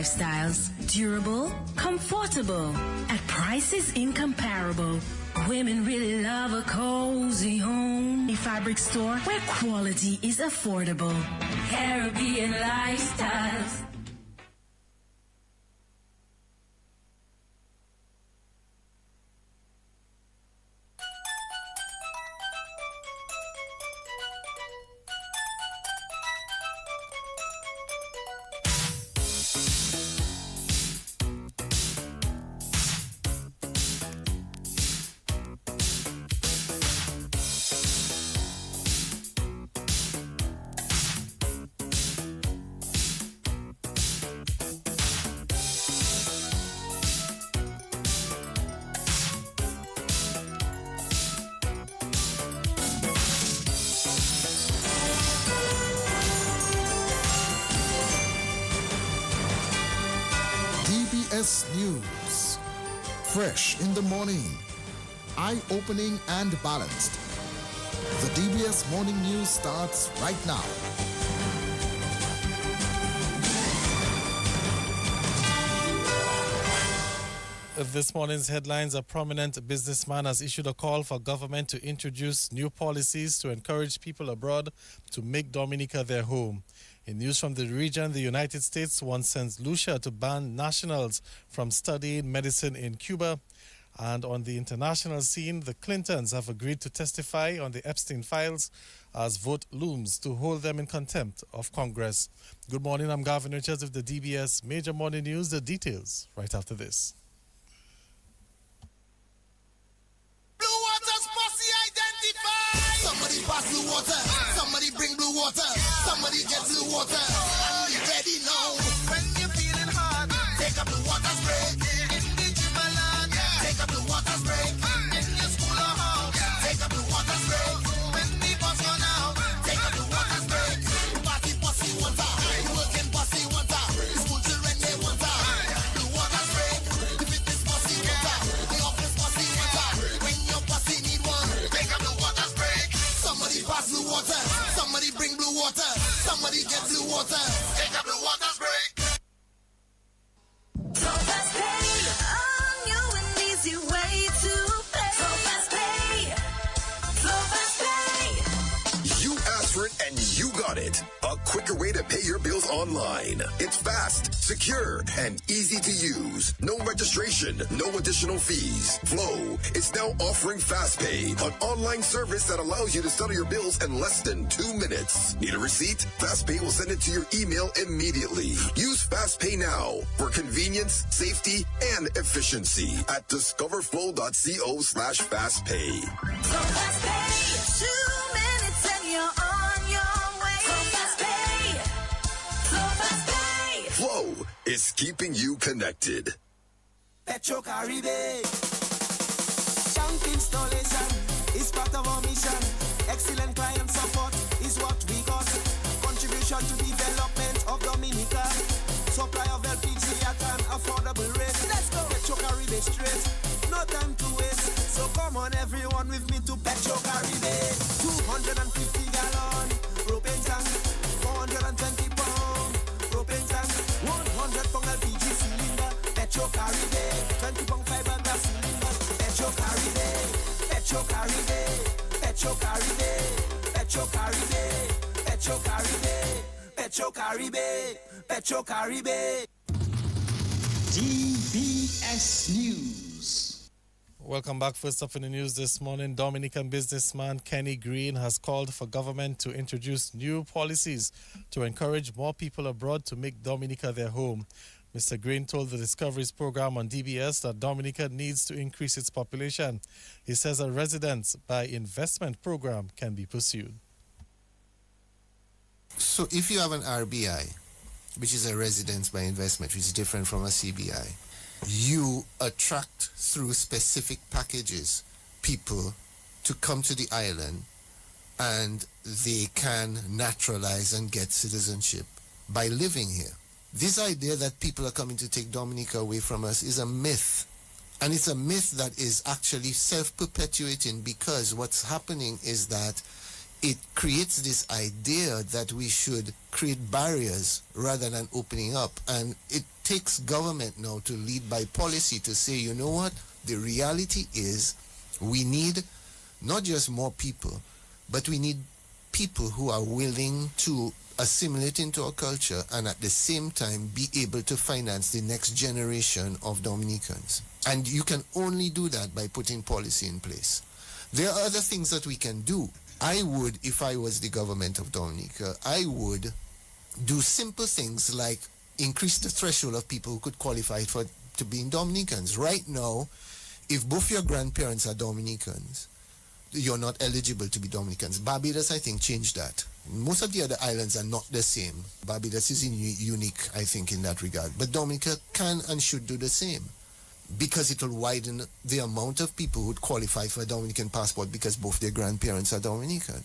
lifestyles. Durable, comfortable, at prices incomparable. Women really love a cozy home. A fabric store where quality is affordable. Caribbean lifestyles. DBS News. Fresh in the morning. Eye-opening and balanced. The DBS Morning News starts right now. This morning's headlines: a prominent businessman has issued a call for government to introduce new policies to encourage people abroad to make Dominica their home. In news from the region, the United States wants St. Lucia to ban nationals from studying medicine in Cuba. And on the international scene, the Clintons have agreed to testify on the Epstein files as vote looms to hold them in contempt of Congress. Good morning, I'm Gavin Richards with the DBS Major Morning News. The details right after this. Somebody pass blue water, somebody bring blue water, somebody get blue water. Are you ready now? When you're feeling hot, take a blue water spray. In the gym land, take a blue water spray. In your school or house, take a blue water spray. When the bus run out, take a blue water spray. Party pussy water, working pussy water. School children they water. Blue water spray. The fitness pussy water, the office pussy water. When your pussy need one, take a blue water spray. Somebody pass blue water, somebody bring blue water, somebody get blue water. Take a blue water spray. So fast pay, on you an easy way to pay. So fast pay, so fast pay. You asked for it and you got it. A quicker way to pay your bills online. It's fast, secure, and easy to use. No registration, no additional fees. Flow is now offering FastPay, an online service that allows you to settle your bills in less than 2 minutes. Need a receipt? FastPay will send it to your email immediately. Use FastPay now for convenience, safety, and efficiency at discoverflow.co/fastpay. So fast pay, 2 minutes and you're on your way. So fast pay, so fast pay. Flow is keeping you connected. Petro Caribbean. Bank installation is part of our mission. Excellent client support is what we got. Contribution to development of Dominica. Supply of LPG at an affordable rate. Let's go. Petro Caribbean straight. No time to waste. So come on everyone with me to Petro Caribbean. 250 gallon propane tank. 420 pound propane tank. 100 pound LPG cylinder. Petro Caribbean. 20 pound fiberglass cylinder. Petro Caribbean. Petro Caribbean. Petro Caribbean. Petro Caribbean. Petro Caribbean. Petro Caribbean. Petro Caribbean. DBS News. Welcome back. First up in the news this morning, Dominican businessman Kenny Green has called for government to introduce new policies to encourage more people abroad to make Dominica their home. Mr. Green told the Discoveries program on DBS that Dominica needs to increase its population. He says a residence by investment program can be pursued. So if you have an RBI, which is a residence by investment, which is different from a CBI, you attract through specific packages people to come to the island and they can naturalize and get citizenship by living here. This idea that people are coming to take Dominica away from us is a myth. And it's a myth that is actually self-perpetuating, because what's happening is that it creates this idea that we should create barriers rather than opening up. And it takes government now to lead by policy to say, you know what, the reality is we need not just more people, but we need people who are willing to assimilate into our culture and at the same time be able to finance the next generation of Dominicans. And you can only do that by putting policy in place. There are other things that we can do. I would, if I was the government of Dominica, I would do simple things like increase the threshold of people who could qualify to being Dominicans. Right now, if both your grandparents are Dominicans, you're not eligible to be Dominicans. Barbados, I think, changed that. Most of the other islands are not the same. Barbados is unique, I think, in that regard. But Dominica can and should do the same because it will widen the amount of people who would qualify for a Dominican passport because both their grandparents are Dominican.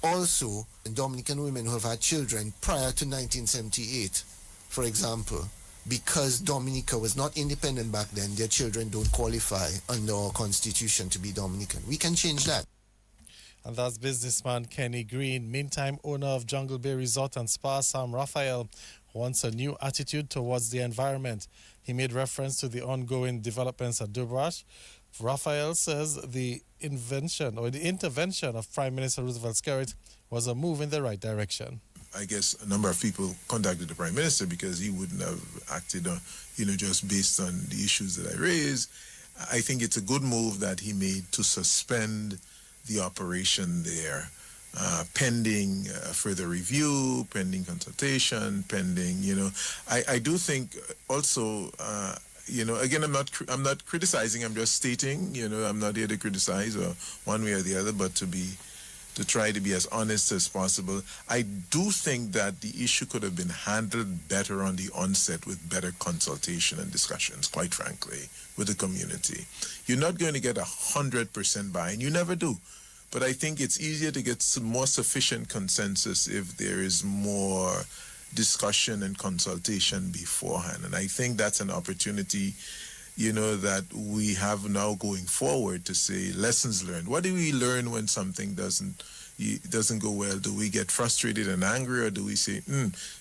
Also, Dominican women who have had children prior to 1978, for example, because Dominica was not independent back then, their children don't qualify under our constitution to be Dominican. We can change that. And that's businessman Kenny Green. Meantime, owner of Jungle Bay Resort and Spa, Sam Raphael, wants a new attitude towards the environment. He made reference to the ongoing developments at Dubrash. Raphael says the intervention of Prime Minister Roosevelt Skerrit was a move in the right direction. I guess a number of people contacted the Prime Minister because he wouldn't have acted on, just based on the issues that I raised. I think it's a good move that he made to suspend the operation there, pending further review, pending consultation, pending, I do think also, again, I'm not criticizing, I'm just stating, I'm not here to criticize or one way or the other, but to try to be as honest as possible. I do think that the issue could have been handled better on the onset with better consultation and discussions, quite frankly, with the community. You're not going to get 100% buy-in. You never do. But I think it's easier to get some more sufficient consensus if there is more discussion and consultation beforehand. And I think that's an opportunity that we have now going forward to say lessons learned. What do we learn when something doesn't go well? Do we get frustrated and angry, or do we say,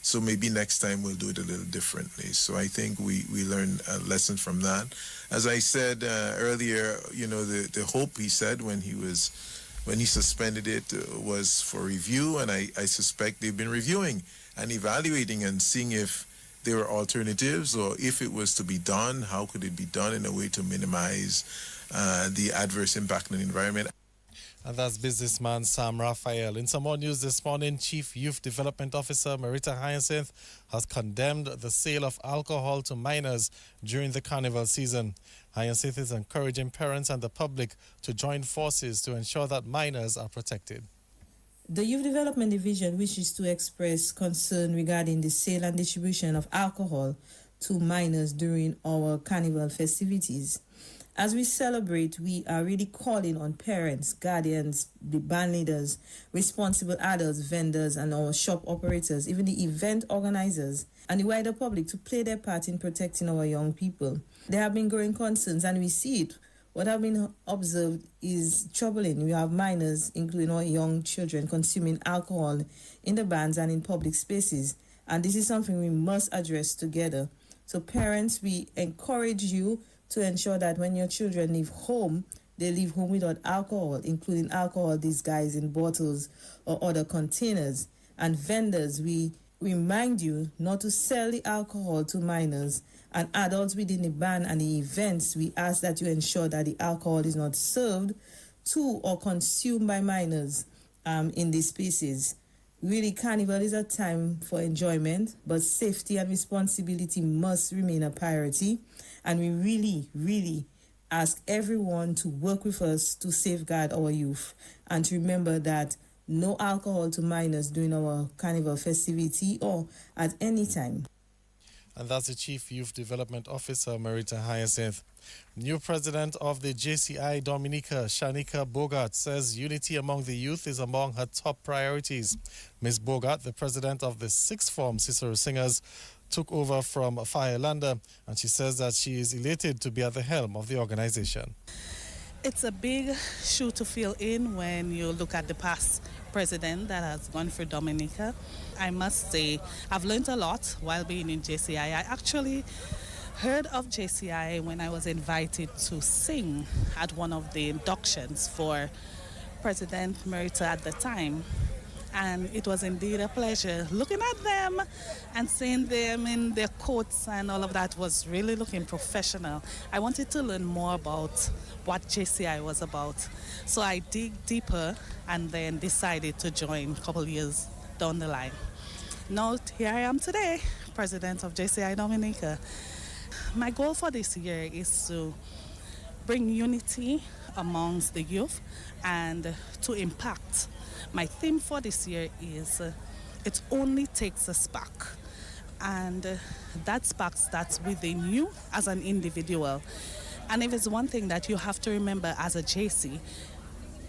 so maybe next time we'll do it a little differently? So I think we learned a lesson from that. As I said earlier, the hope, he said, when he suspended it was for review, and I suspect they've been reviewing and evaluating and seeing if there are alternatives, or if it was to be done, how could it be done in a way to minimize the adverse impact on the environment. And that's businessman Sam Raphael. In some more news this morning, Chief Youth Development Officer Marita Hyacinth has condemned the sale of alcohol to minors during the Carnival season. Hyacinth is encouraging parents and the public to join forces to ensure that minors are protected. The Youth Development Division wishes to express concern regarding the sale and distribution of alcohol to minors during our Carnival festivities. As we celebrate, we are really calling on parents, guardians, the band leaders, responsible adults, vendors, and our shop operators, even the event organizers, and the wider public to play their part in protecting our young people. There have been growing concerns, and we see it. What have been observed is troubling. We have minors, including our young children, consuming alcohol in the bands and in public spaces. And this is something we must address together. So parents, we encourage you to ensure that when your children leave home, they leave home without alcohol, including alcohol disguised in bottles or other containers. And vendors, we remind you not to sell the alcohol to minors. And adults within the band and the events, we ask that you ensure that the alcohol is not served to or consumed by minors in these spaces. Really, Carnival is a time for enjoyment, but safety and responsibility must remain a priority. And we really ask everyone to work with us to safeguard our youth and to remember that no alcohol to minors during our Carnival festivity or at any time. And that's the Chief Youth Development Officer, Marita Hyacinth. New president of the JCI Dominica, Shanika Bogart, says unity among the youth is among her top priorities. Ms. Bogart, the president of the sixth form Cicero Singers, took over from Firelander, and she says that she is elated to be at the helm of the organization. It's a big shoe to fill in when you look at the past president that has gone for Dominica. I must say, I've learned a lot while being in JCI. I actually heard of JCI when I was invited to sing at one of the inductions for President Merita at the time. And it was indeed a pleasure looking at them and seeing them in their coats, and all of that was really looking professional. I wanted to learn more about what JCI was about. So I dig deeper and then decided to join a couple years down the line. Now here I am today, president of JCI Dominica. My goal for this year is to bring unity amongst the youth and to impact. My theme for this year is it only takes a spark, and that spark starts within you as an individual. And if it's one thing that you have to remember as a JC,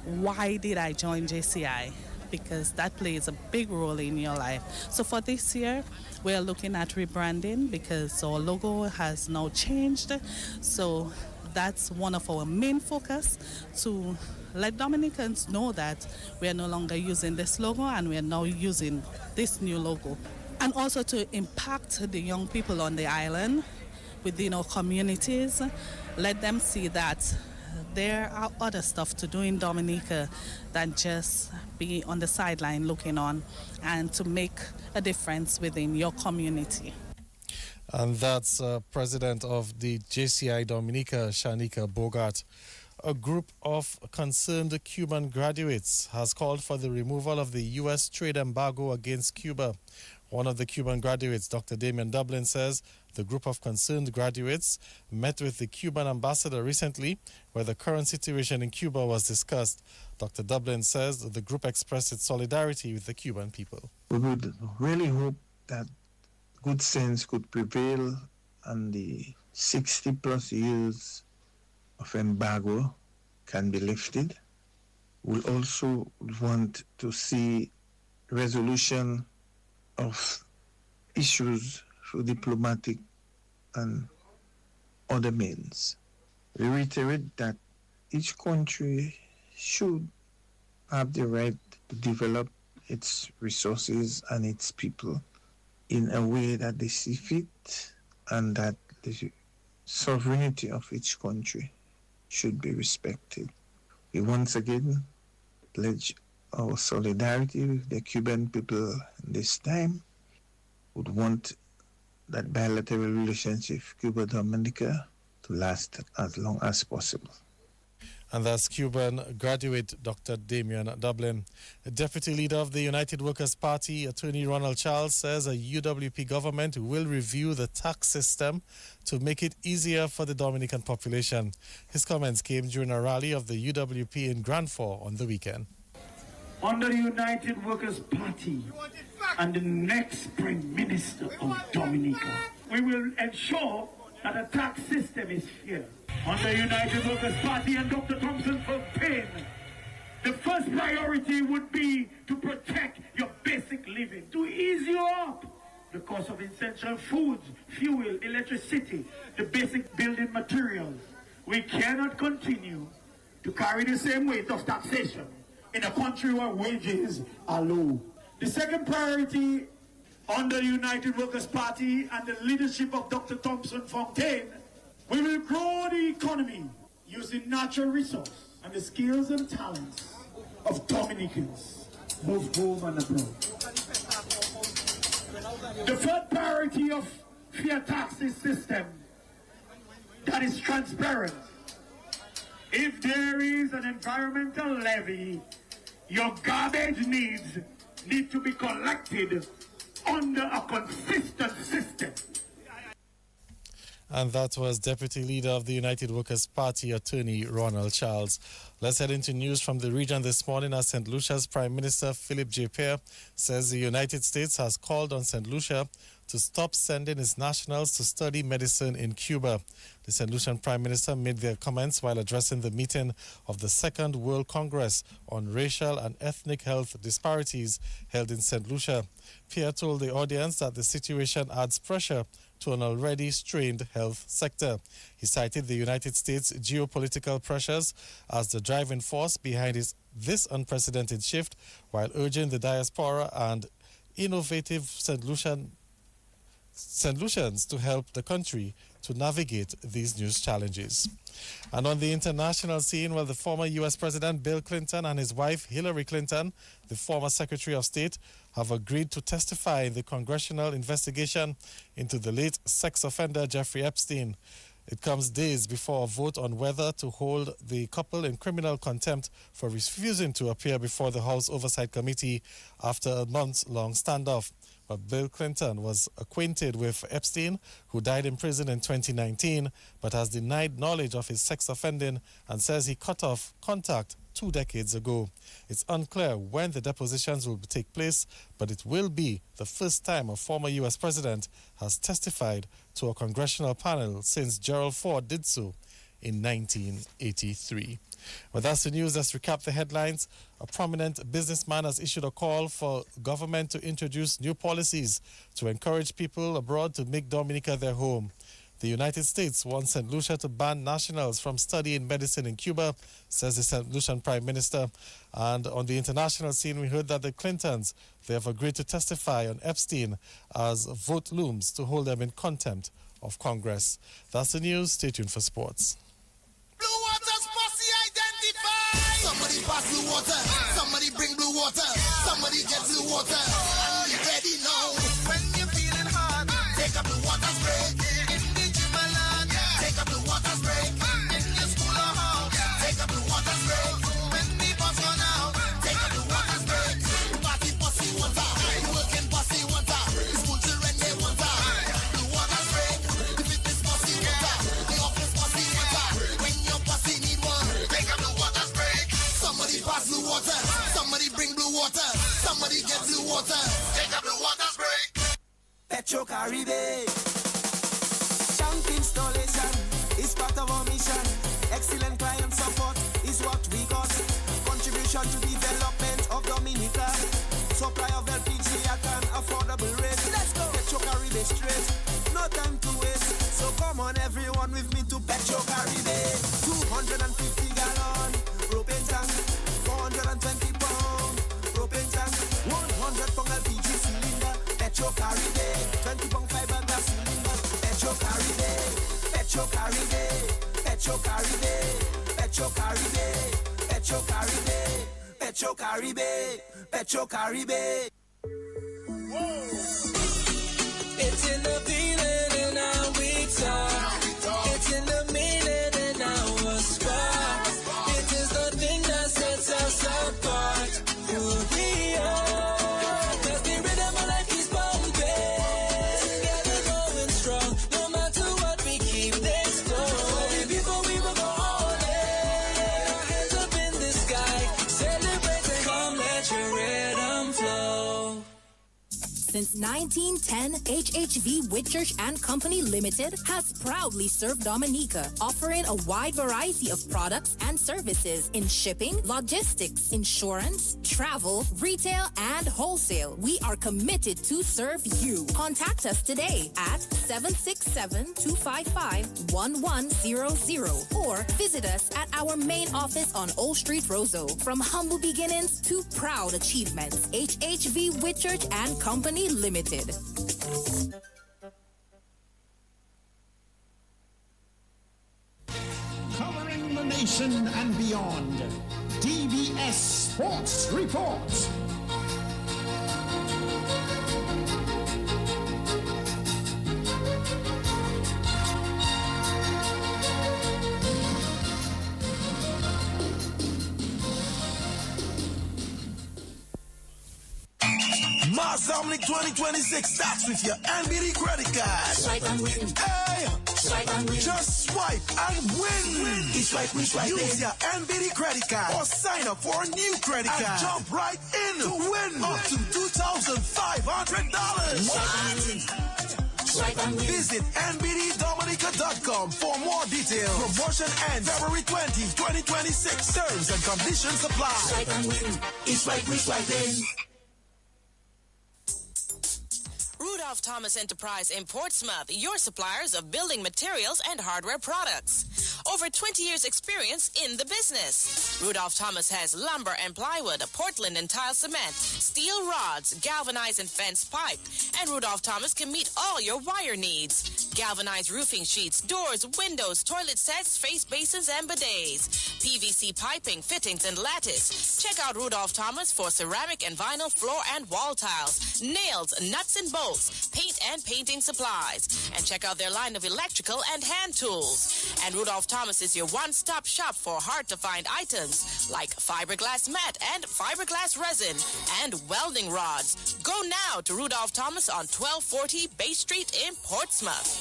why did I join JCI? Because that plays a big role in your life. So for this year, we're looking at rebranding because our logo has now changed. So that's one of our main focus, to let Dominicans know that we are no longer using this logo and we are now using this new logo. And also to impact the young people on the island within our communities, let them see that there are other stuff to do in Dominica than just be on the sideline looking on, and to make a difference within your community. And that's President of the JCI Dominica, Shanika Bogart. A group of concerned Cuban graduates has called for the removal of the U.S. trade embargo against Cuba. One of the Cuban graduates, Dr. Damian Dublin, says the group of concerned graduates met with the Cuban ambassador recently, where the current situation in Cuba was discussed. Dr. Dublin says the group expressed its solidarity with the Cuban people. We would really hope that good sense could prevail and the 60 plus years of embargo can be lifted. We also want to see resolution of issues through diplomatic and other means. We reiterate that each country should have the right to develop its resources and its people in a way that they see fit, and that the sovereignty of each country should be respected. We once again pledge our solidarity with the Cuban people this time. Would want that bilateral relationship Cuba-Dominica to last as long as possible. And that's Cuban graduate Dr. Damian Dublin. The Deputy Leader of the United Workers' Party, Attorney Ronald Charles, says a UWP government will review the tax system to make it easier for the Dominican population. His comments came during a rally of the UWP in Grand Fort on the weekend. Under the United Workers' Party and the next Prime Minister of Dominica, we will ensure that the tax system is fair. Under United Workers' Party and Dr. Thompson Fontaine, the first priority would be to protect your basic living, to ease you up the cost of essential foods, fuel, electricity, the basic building materials. We cannot continue to carry the same weight of taxation in a country where wages are low. The second priority under the United Workers' Party and the leadership of Dr. Thompson Fontaine, we will grow the economy using natural resources and the skills and talents of Dominicans, both home and abroad. The third priority of fair taxes system that is transparent. If there is an environmental levy, your garbage need to be collected under a consistent system. And that was Deputy Leader of the United Workers' Party, Attorney Ronald Charles. Let's head into news from the region this morning as St. Lucia's Prime Minister Philip J. Pierre says the United States has called on St. Lucia to stop sending its nationals to study medicine in Cuba. The St. Lucian Prime Minister made their comments while addressing the meeting of the Second World Congress on Racial and Ethnic Health Disparities held in St. Lucia. Pierre told the audience that the situation adds pressure to an already strained health sector. He cited the United States geopolitical pressures as the driving force behind this unprecedented shift, while urging the diaspora and innovative solutions to help the country to navigate these new challenges. And on the international scene, the former U.S. President Bill Clinton and his wife Hillary Clinton, the former Secretary of State, have agreed to testify in the congressional investigation into the late sex offender Jeffrey Epstein. It comes days before a vote on whether to hold the couple in criminal contempt for refusing to appear before the House Oversight Committee after a months-long standoff. But Bill Clinton was acquainted with Epstein, who died in prison in 2019, but has denied knowledge of his sex offending and says he cut off contact 2 decades ago. It's unclear when the depositions will take place, but it will be the first time a former U.S. president has testified to a congressional panel since Gerald Ford did so in 1983. Well, that's the news. Let's recap the headlines. A prominent businessman has issued a call for government to introduce new policies to encourage people abroad to make Dominica their home. The United States wants St. Lucia to ban nationals from studying medicine in Cuba, says the St. Lucian Prime Minister. And on the international scene, we heard that the Clintons, they have agreed to testify on Epstein as vote looms to hold them in contempt of Congress. That's the news. Stay tuned for sports. Blue Water's posse identified. Somebody pass blue water. Somebody bring blue water. Somebody get blue water. And you ready now. When you're feeling hot, take a blue water spray. In the gym alone, take a blue water spray. In your school or house, take a blue water spray. When the bus run out, take a blue water spray. Party posse water. Working posse water. School children they water. Blue water spray. The fitness posse water. The office posse water. When your posse need one, take a blue water spray. Somebody pass blue water. Somebody bring blue water. Somebody get blue water. Take a blue water spray. Petro Caribe. Tank installation is part of our mission. Excellent client support is what we got. Contribution to development of Dominica. Supply of LPG at an affordable rate. Let's go. Petro Caribe straight. No time to waste. So come on everyone with me to Petro Caribe. 250 gallon propane tank. 420 pound propane tank. 100 pound LPG cylinder. Petro Caribe. 20 pound fiberglass cylinder. Petro Caribe. Petro Caribe. Petro Caribe. Petro Caribe. Petro Caribe. Petro Caribe. Petro Caribe. It's in the feeling in our we talk. It's in the meaning in our spot. It is the thing that sets us apart. Who we are. Cause the rhythm of life is bumping. Together going strong. No matter what we keep things going. Before we will go all in. Our hands up in the sky. Celebrate and come let your rhythm flow. Since 1910, HHV Whitchurch and Company Limited has proudly served Dominica, offering a wide variety of products and services in shipping, logistics, insurance, travel, retail, and wholesale. We are committed to serve you. Contact us today at 767-255-1100 or visit us at our main office on Old Street, Roseau. From humble beginnings to proud achievements, HHV Whitchurch and Company Limited. Covering the nation and beyond, DBS Sports Report. Mars Dominic 2026 starts with your NBD credit card. Swipe and win. Hey! Swipe and win. Just swipe and win. It's swipe, we swipe. Use your NBD credit card or sign up for a new credit card. And jump right in to win up to $2,500. Swipe and win. Visit nbddominica.com for more details. Promotion ends February 20, 2026. Terms and conditions apply. Swipe and win. It's swipe, we swipe in. Rudolph Thomas Enterprise in Portsmouth, your suppliers of building materials and hardware products. Over 20 years experience in the business. Rudolph Thomas has lumber and plywood, Portland and tile cement, steel rods, galvanized and fenced pipe. And Rudolph Thomas can meet all your wire needs. Galvanized roofing sheets, doors, windows, toilet sets, face basins and bidets. PVC piping, fittings and lattice. Check out Rudolph Thomas for ceramic and vinyl floor and wall tiles, nails, nuts and bolts, paint and painting supplies. And check out their line of electrical and hand tools. And Rudolph Thomas is your one-stop shop for hard-to-find items like fiberglass mat and fiberglass resin and welding rods. Go now to Rudolph Thomas on 1240 Bay Street in Portsmouth.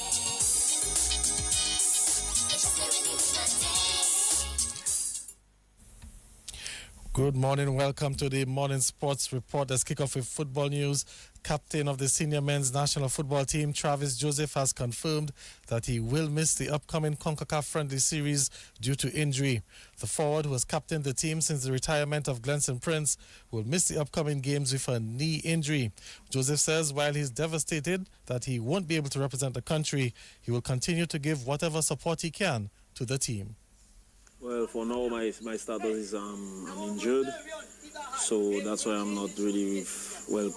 Good morning. Welcome to the Morning Sports Report. Let's kick off with football news. Captain of the senior men's national football team, Travis Joseph, has confirmed that he will miss the upcoming CONCACAF friendly series due to injury. The forward, who has captained the team since the retirement of Glenson Prince, will miss the upcoming games with a knee injury. Joseph says while he's devastated that he won't be able to represent the country, he will continue to give whatever support he can to the team. Well, for now, my status is I'm injured, so that's why I'm not really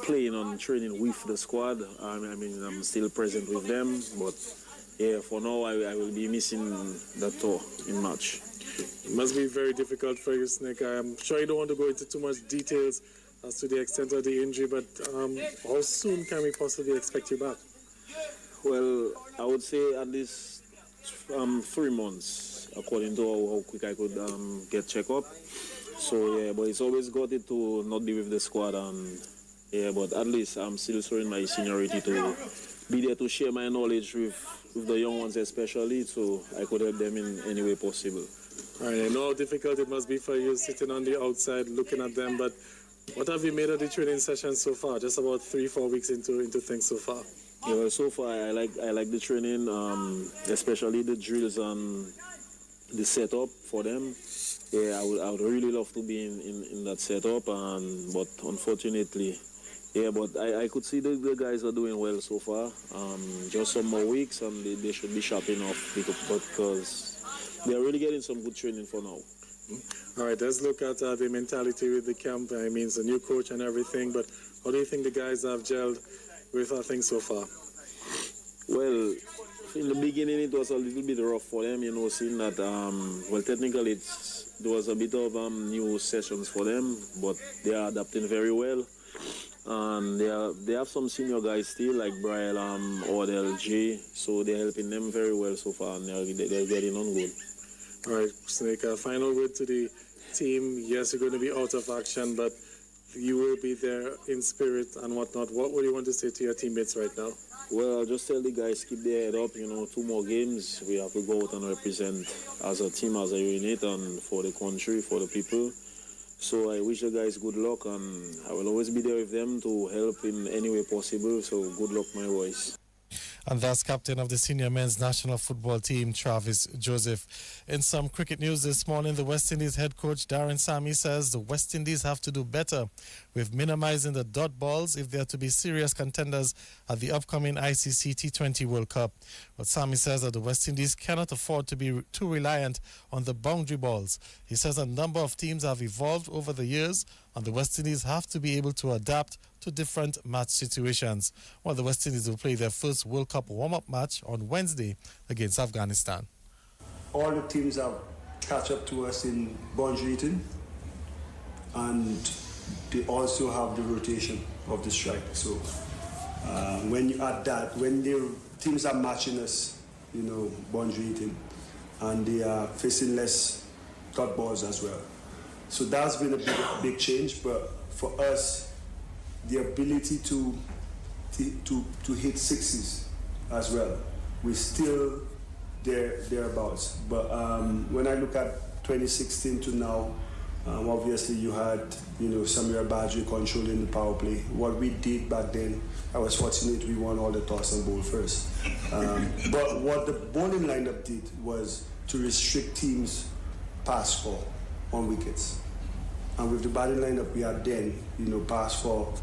playing on training with the squad. I mean, I'm still present with them, but yeah, for now, I will be missing that tour in March. It must be very difficult for you, Snake. I'm sure you don't want to go into too much details as to the extent of the injury, but how soon can we possibly expect you back? Well, I would say at least 3 months. According to how quick I could get checked up. So, yeah, but it's always got it to not be with the squad. And, yeah, but at least I'm still showing my seniority to be there to share my knowledge with the young ones especially, so I could help them in any way possible. All right, I know how difficult it must be for you sitting on the outside looking at them, but what have you made of the training session so far? Just about 3-4 weeks into things so far. Yeah, well, so far I like the training, especially the drills and the setup for them. Yeah, I would really love to be in that setup, but unfortunately, yeah, but I could see the guys are doing well so far. Just some more weeks and they should be sharp enough because they're really getting some good training for now. All right, let's look at the mentality with the camp. I mean, it's a new coach and everything, but how do you think the guys have gelled with things so far? Well, in the beginning, it was a little bit rough for them, seeing that, technically there was a bit of new sessions for them, but they are adapting very well. And they have some senior guys still, like Brian or the LG, so they're helping them very well so far, and they're getting on good. All right, Snake, final word to the team. Yes, you're going to be out of action, but you will be there in spirit and whatnot. What would you want to say to your teammates right now? Well, I'll just tell the guys, keep their head up. 2 more games. We have to go out and represent as a team, as a unit, and for the country, for the people. So I wish the guys good luck, and I will always be there with them to help in any way possible. So good luck, my boys. And that's captain of the senior men's national football team, Travis Joseph. In some cricket news this morning, the West Indies head coach Darren Sammy says the West Indies have to do better with minimizing the dot balls if they are to be serious contenders at the upcoming ICC T20 World Cup. But Sammy says that the West Indies cannot afford to be too reliant on the boundary balls. He says a number of teams have evolved over the years, and the West Indies have to be able to adapt to different match situations. Well, the West Indies will play their first World Cup warm-up match on Wednesday against Afghanistan. All the teams have catch up to us in boundary hitting, and they also have the rotation of the strike. So when you add that, when the teams are matching us, boundary hitting, and they are facing less cut balls as well. So that's been a big change, but for us, the ability to hit sixes as well, we're still thereabouts. But when I look at 2016 to now, obviously you had Samir Badri controlling the power play. What we did back then, I was fortunate we won all the toss and bowl first. But what the bowling lineup did was to restrict teams pass four on wickets. And with the batting lineup we had then, pass four,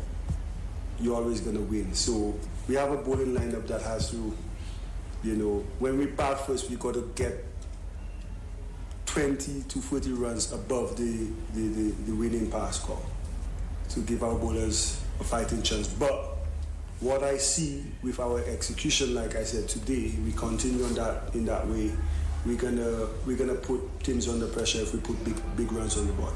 you're always going to win. So we have a bowling lineup that has to, when we bat first, we got to get 20 to 40 runs above the winning pass score to give our bowlers a fighting chance. But what I see with our execution, like I said today, we continue on that in that way. We're gonna put teams under pressure if we put big runs on the board.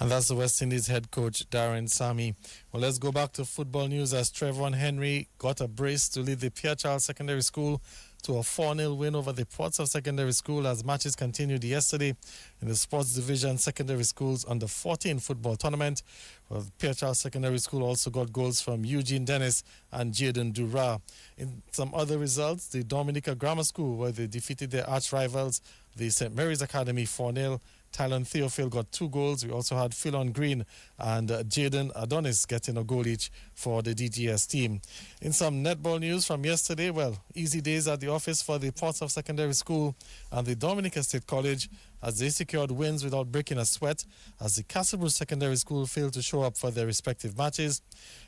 And that's the West Indies head coach, Darren Sammy. Well, let's go back to football news as Trevor Henry got a brace to lead the Pierre Charles Secondary School to a 4-0 win over the Portsmouth Secondary School as matches continued yesterday in the Sports Division Secondary Schools Under 14 football tournament. Well, Pierre Charles Secondary School also got goals from Eugene Dennis and Jaden Dura. In some other results, the Dominica Grammar School, where they defeated their arch rivals, the St. Mary's Academy 4-0. Tylon Theophil got 2 goals. We also had Philon Green and Jaden Adonis getting a goal each for the DGS team. In some netball news from yesterday, well, easy days at the office for the Portsmouth Secondary School and the Dominica State College as they secured wins without breaking a sweat as the Castlebrook Secondary School failed to show up for their respective matches.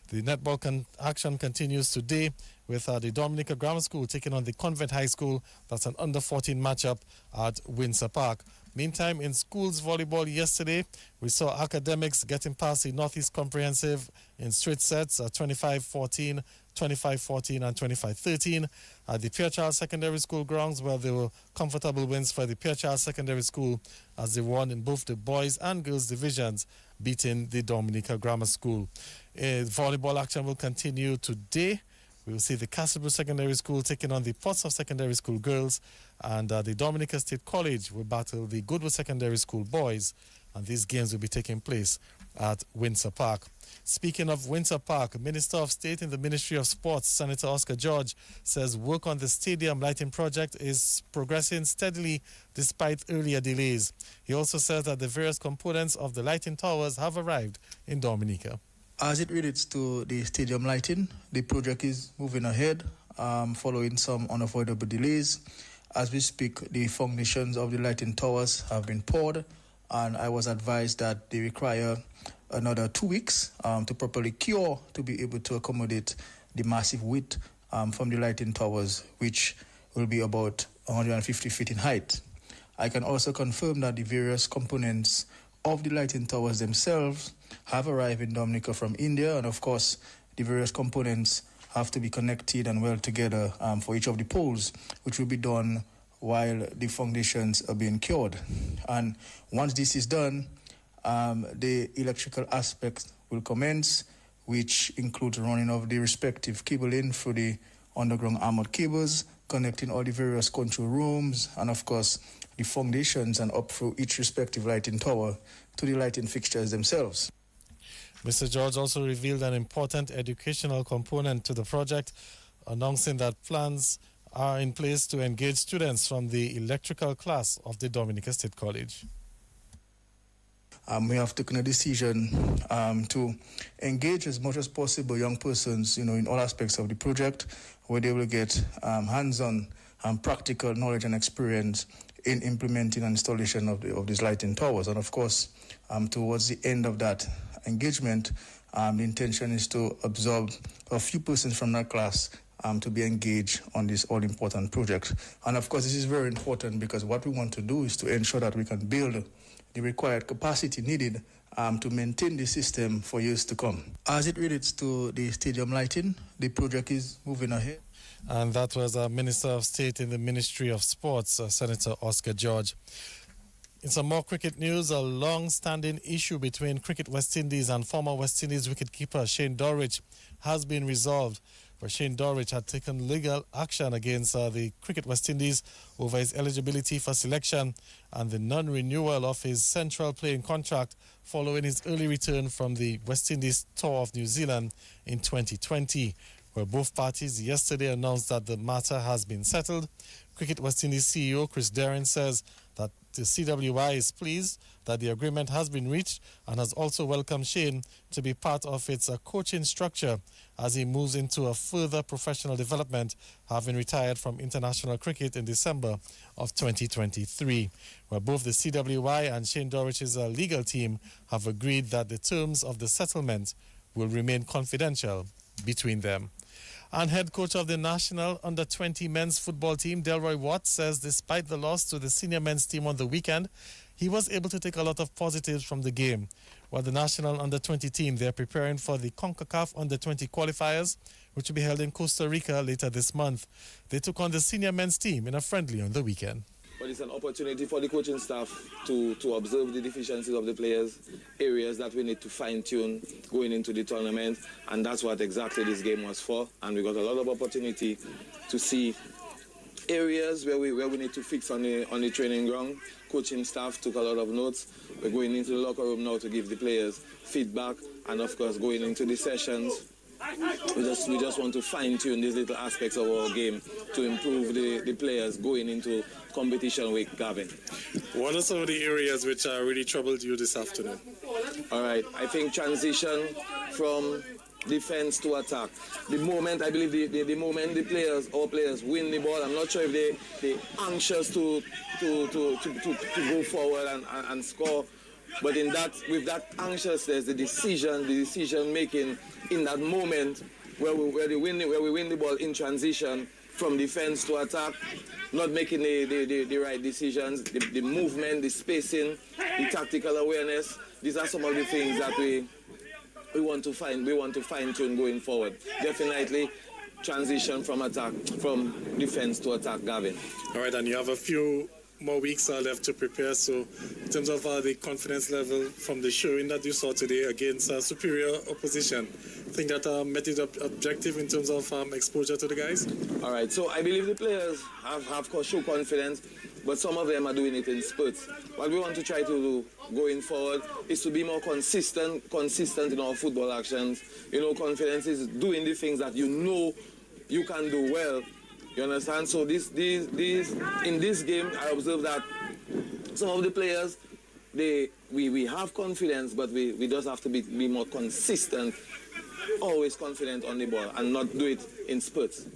The netball action continues today with the Dominica Grammar School taking on the Convent High School. That's an under 14 matchup at Windsor Park. Meantime, in schools volleyball yesterday, we saw academics getting past the Northeast Comprehensive in straight sets, 25-14, 25-14 and 25-13. At the Pierre Charles Secondary School grounds, where there were comfortable wins for the Pierre Charles Secondary School as they won in both the boys and girls divisions, beating the Dominica Grammar School. Volleyball action will continue today. We will see the Castlebrook Secondary School taking on the Portsmouth Secondary School girls, and the Dominica State College will battle the Goodwood Secondary School boys, and these games will be taking place at Windsor Park. Speaking of Windsor Park, Minister of State in the Ministry of Sports, Senator Oscar George, says work on the stadium lighting project is progressing steadily despite earlier delays. He also says that the various components of the lighting towers have arrived in Dominica. As it relates to the stadium lighting, the project is moving ahead, following some unavoidable delays. As we speak, the foundations of the lighting towers have been poured, and I was advised that they require another 2 weeks to properly cure to be able to accommodate the massive width from the lighting towers, which will be about 150 feet in height. I can also confirm that the various components of the lighting towers themselves have arrived in Dominica from India, and of course the various components have to be connected and weld together for each of the poles, which will be done while the foundations are being cured. And once this is done, the electrical aspect will commence, which includes running of the respective cabling through the underground armored cables, connecting all the various control rooms, and of course the foundations and up through each respective lighting tower to the lighting fixtures themselves. Mr. George also revealed an important educational component to the project, announcing that plans are in place to engage students from the electrical class of the Dominica State College. We have taken a decision to engage as much as possible young persons, in all aspects of the project, where they will get hands-on practical knowledge and experience in implementing and installation of these lighting towers. And of course, towards the end of that engagement, the intention is to absorb a few persons from that class to be engaged on this all-important project. And of course, this is very important because what we want to do is to ensure that we can build the required capacity needed to maintain the system for years to come. As it relates to the stadium lighting, the project is moving ahead. And that was Minister of State in the Ministry of Sports, Senator Oscar George. In some more cricket news, a long-standing issue between Cricket West Indies and former West Indies wicketkeeper Shane Dorridge has been resolved, where Shane Dorridge had taken legal action against the Cricket West Indies over his eligibility for selection and the non-renewal of his central playing contract following his early return from the West Indies tour of New Zealand in 2020, where both parties yesterday announced that the matter has been settled. Cricket West Indies CEO Chris Darren says that the CWI is pleased that the agreement has been reached and has also welcomed Shane to be part of its coaching structure as he moves into a further professional development, having retired from international cricket in December of 2023, where both the CWI and Shane Dorridge's legal team have agreed that the terms of the settlement will remain confidential between them. And head coach of the national under-20 men's football team, Delroy Watt, says despite the loss to the senior men's team on the weekend, he was able to take a lot of positives from the game. While the national under-20 team, they're preparing for the CONCACAF under-20 qualifiers, which will be held in Costa Rica later this month. They took on the senior men's team in a friendly on the weekend. But it's an opportunity for the coaching staff to observe the deficiencies of the players, areas that we need to fine-tune going into the tournament, and that's what exactly this game was for. And we got a lot of opportunity to see areas where we need to fix on the training ground. Coaching staff took a lot of notes. We're going into the locker room now to give the players feedback, and of course going into the sessions. We just want to fine-tune these little aspects of our game to improve the players going into competition with Gavin. What are some of the areas which really troubled you this afternoon? All right, I think transition from defense to attack. The moment, I believe, the moment our players win the ball, I'm not sure if they're anxious to go forward and score. But with that anxiousness, the decision making in that moment where we win the ball in transition from defense to attack, not making the right decisions, the movement, the spacing, the tactical awareness. These are some of the things that we want to fine tune going forward. Definitely transition from defense to attack, Gavin. All right, and you have a few more weeks are left to prepare. So in terms of the confidence level from the showing that you saw today against superior opposition, I think that met its objective in terms of exposure to the guys? All right, so I believe the players have show confidence, but some of them are doing it in spurts. What we want to try to do going forward is to be more consistent in our football actions. Confidence is doing the things that you know you can do well. You understand? So in this game, I observe that some of the players, we have confidence, but we just have to be more consistent, always confident on the ball, and not do it in spurts.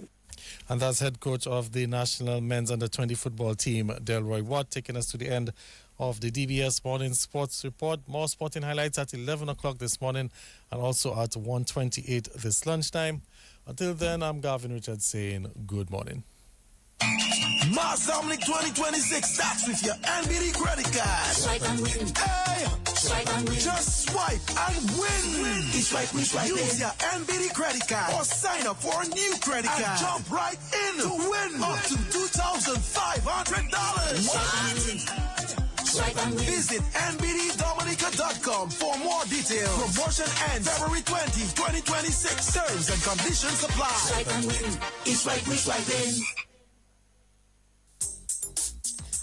And that's head coach of the national men's under-20 football team, Delroy Watt, taking us to the end of the DBS Morning Sports Report. More sporting highlights at 11 o'clock this morning and also at 1:28 this lunchtime. Until then, I'm Gavin Richards saying good morning. Mars Dominic 2026 starts with your NBD credit card. Swipe and win. Hey! Swipe and win. Just swipe and win. Swipe, swipe. Use your NBD credit card or sign up for a new credit card and jump right in to win up to $2,500. Visit nbddominica.com for more details. Promotion ends February 20, 2026. Terms and conditions apply. Swipe and win. Swipe in.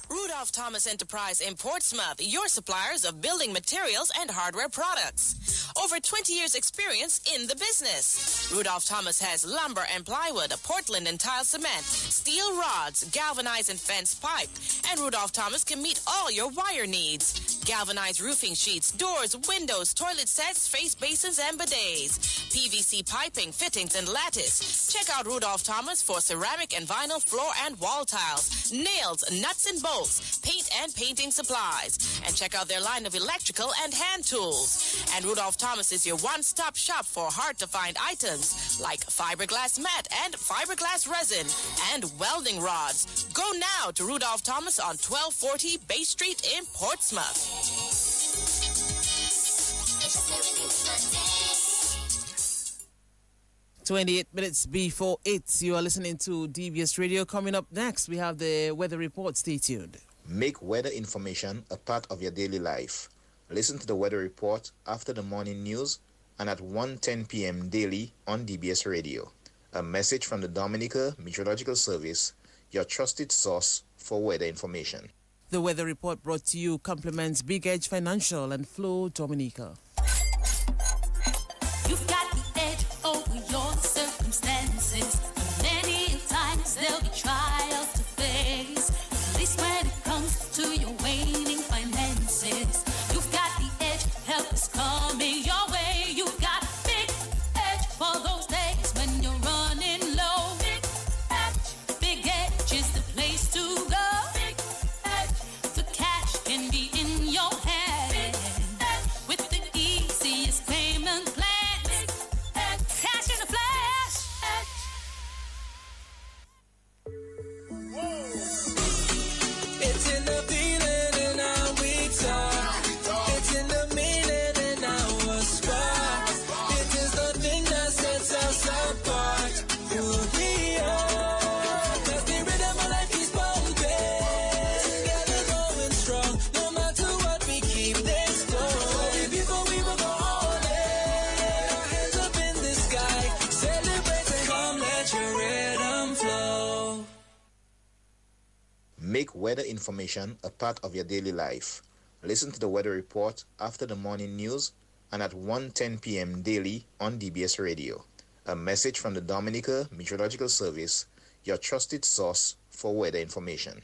Rudolph Thomas Enterprise in Portsmouth, your suppliers of building materials and hardware products. Over 20 years experience in the business. Rudolph Thomas has lumber and plywood, Portland and tile cement, steel rods, galvanized and fence pipe. And Rudolph Thomas can meet all your wire needs. Galvanized roofing sheets, doors, windows, toilet sets, face basins and bidets. PVC piping, fittings and lattice. Check out Rudolph Thomas for ceramic and vinyl floor and wall tiles, nails, nuts and bolts, paint and painting supplies. And check out their line of electrical and hand tools. And Rudolph Thomas is your one-stop shop for hard-to-find items like fiberglass mat and fiberglass resin and welding rods. Go now to Rudolph Thomas on 1240 Bay Street in Portsmouth. 28 minutes before 8, you are listening to DBS Radio. Coming up next, we have the weather report. Stay tuned. Make weather information a part of your daily life. Listen to the weather report after the morning news and at 1:10 p.m. daily on DBS Radio. A message from the Dominica Meteorological Service, your trusted source for weather information. The weather report brought to you compliments Big Edge Financial and Flow Dominica. You've got the edge over your circumstances. Many times there'll be trials to face. At least when it comes to your waning finances, you've got the edge. Help is coming your way. You've got Big Edge for those days when you're running low. Big Edge is the place to go. Big Edge, the cash can be in your hand with the make weather information a part of your daily life. Listen to the weather report after the morning news and at 1:10 p.m. daily on DBS Radio. A message from the Dominica Meteorological Service, your trusted source for weather information.